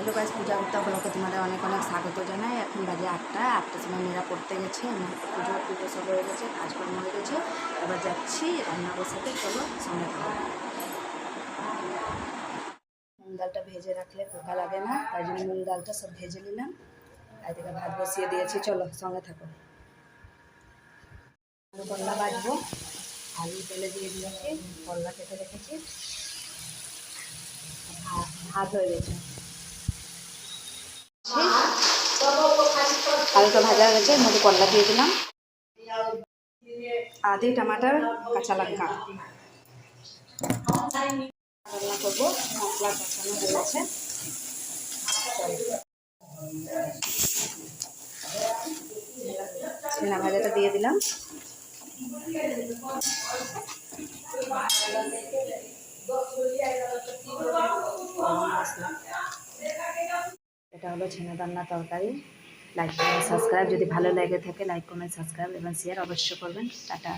Hello guys, পূজা গুপ্তা ব্লগে তোমাদের অনেক অনেক স্বাগত জানাই। এখন বাজে 8টার সময় মেয়েরা পড়তে গেছে, পুজো সব হয়ে গেছে, কাজকর্ম হয়ে গেছে। এবার যাচ্ছি রান্না বসাতে, চলো সঙ্গে থাকো। মুগ ডালটা ভেজে রাখলে পোকা লাগে না, তাই জন্য মুগ ডালটা সব ভেজে নিলাম। এদিকে ভাত বসিয়ে দিয়েছি, চলো সঙ্গে থাকো। আলু করলা বাজবো, আলু তেলে দিয়ে দিয়েছি, করলা কেটে রেখেছি, ভাত হয়ে গেছে। আলুটা ভাজা হয়ে গেছে, এর মধ্যে করলা দিয়ে দিলাম, আদি টমাটার, কাঁচা লঙ্কা। রান্না করবো, মশলা কষানো হয়ে গেছে। ছেনা ভাজাটা দিয়ে দিলাম। এটা হলো ছেনা রান্না তরকারি। লাইক কমেন্ট সাবস্ক্রাইব, যদি ভালো লেগে থাকে লাইক কমেন্ট সাবস্ক্রাইব এবং শেয়ার অবশ্যই করবেন। টাটা।